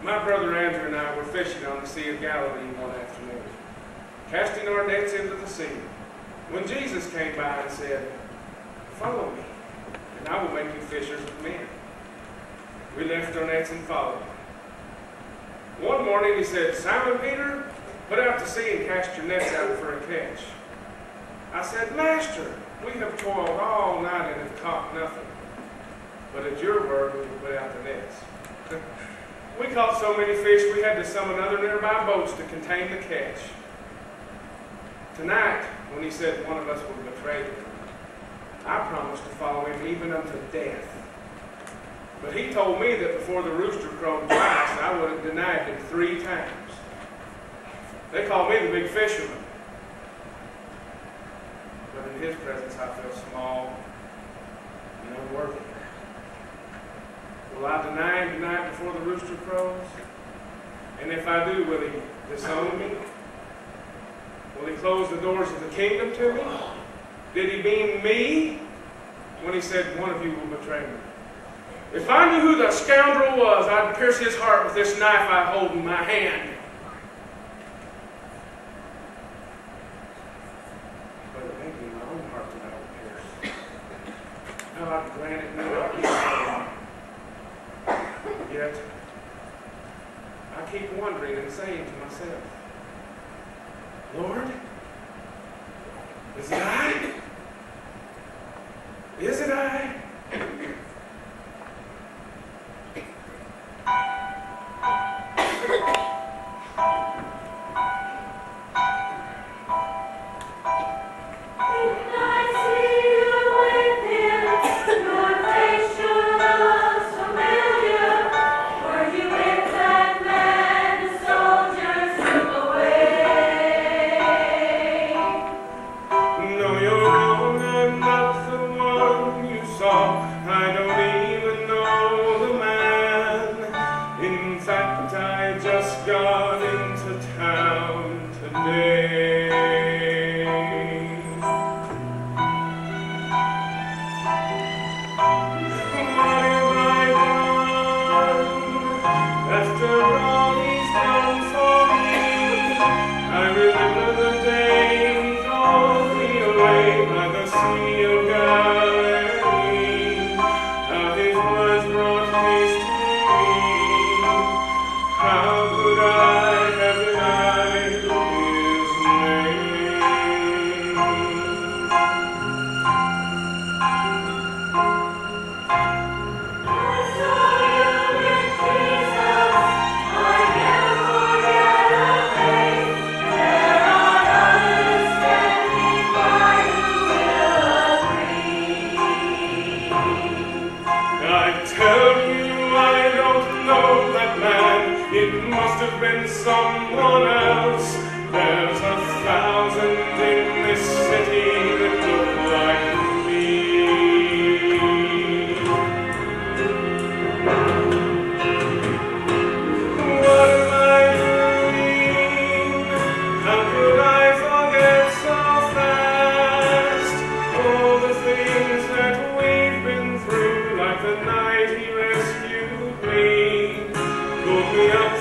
My brother Andrew and I were fishing on the Sea of Galilee one afternoon, casting our nets into the sea, when Jesus came by and said, "Follow me, and I will make you fishers of men." We left our nets and followed him. One morning he said, "Simon Peter, put out to sea and cast your nets out for a catch." I said, "Master, we have toiled all night and have caught nothing. But at your word we will put out the nets." We caught so many fish we had to summon other nearby boats to contain the catch. Tonight, when he said one of us would betray him, I promised to follow him even unto death. But he told me that before the rooster crowed twice, I would have denied him 3 times. They called me the big fisherman. But in his presence I feel small and unworthy. Will I deny him tonight before the rooster crows? And if I do, will he disown me? Will he close the doors of the kingdom to me? Did he mean me when he said, "One of you will betray me"? If I knew who the scoundrel was, I'd pierce his heart with this knife I hold in my hand. But it may be my own heart that I would pierce. God grant it not. Yet, I keep wondering and saying to myself, "Lord, is it I? Is it I?"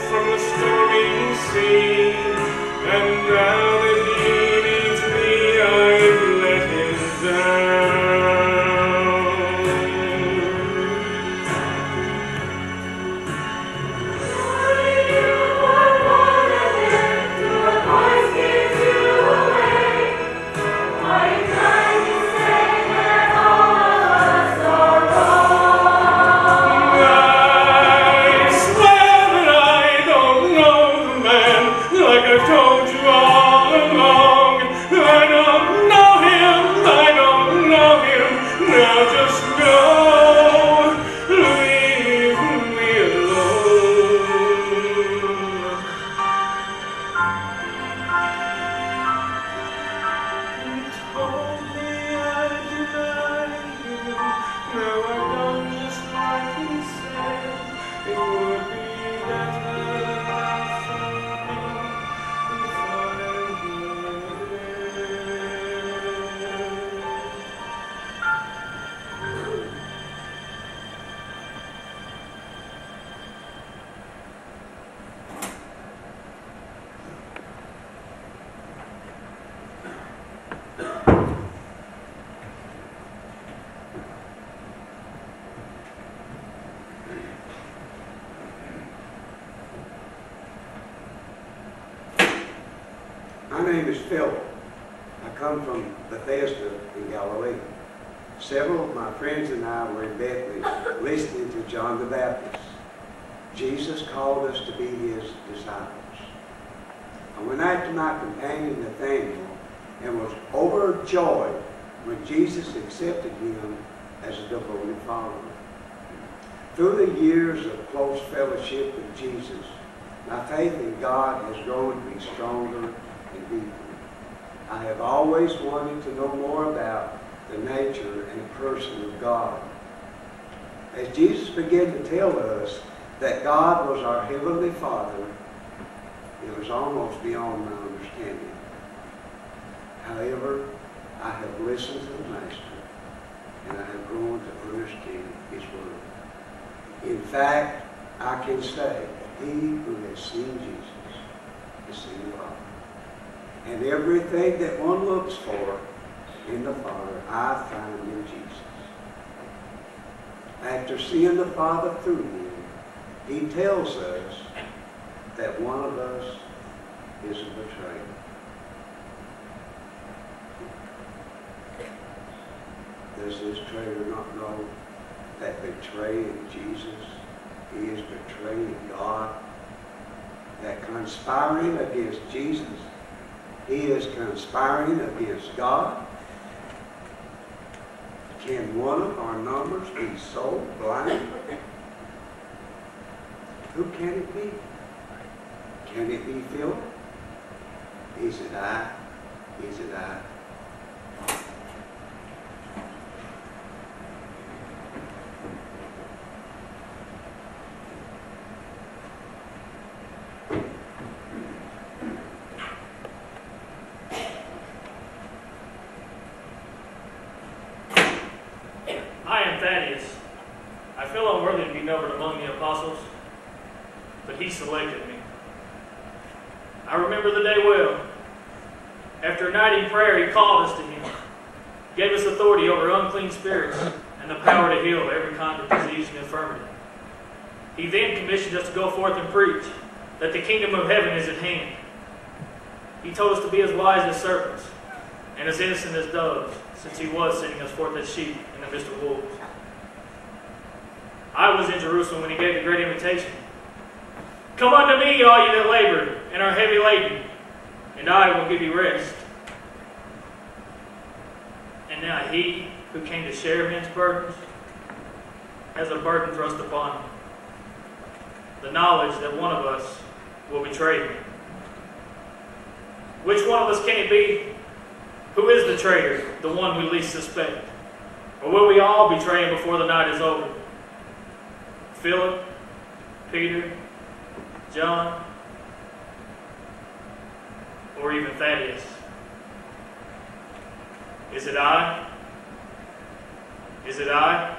From the stormy sea and My name is Philip. I come from Bethesda in Galilee. Several of my friends and I were in Bethany listening to John the Baptist. Jesus called us to be his disciples. I went out to my companion Nathaniel and was overjoyed when Jesus accepted him as a devoted follower. Through the years of close fellowship with Jesus, my faith in God has grown to be stronger and deeper. I have always wanted to know more about the nature and person of God. As Jesus began to tell us that God was our Heavenly Father, it was almost beyond my understanding. However, I have listened to the Master, and I have grown to understand his word. In fact, I can say, he who has seen Jesus has seen the Father. And everything that one looks for in the Father, I find in Jesus. After seeing the Father through him, he tells us that one of us is a betrayer. Does this traitor not know that betraying Jesus, he is betraying God? That conspiring against Jesus, he is conspiring against God? Can one of our numbers be so blind? Who can it be? Can it be Philip? Is it I? Is it I? I am Thaddeus. I feel unworthy to be numbered among the apostles, but he selected me. I remember the day well. After a night in prayer, he called us to him, gave us authority over unclean spirits and the power to heal every kind of disease and infirmity. He then commissioned us to go forth and preach that the kingdom of heaven is at hand. He told us to be as wise as serpents and as innocent as doves, since he was sending us forth as sheep in the midst of wolves. I was in Jerusalem when he gave the great invitation. Come unto me, all you that labor and are heavy laden, and I will give you rest. And now he who came to share men's burdens has a burden thrust upon him. The knowledge that one of us will betray him. Which one of us can it be? Who is the traitor, the one we least suspect? Or will we all betray him before the night is over? Philip, Peter, John, or even Thaddeus? Is it I? Is it I?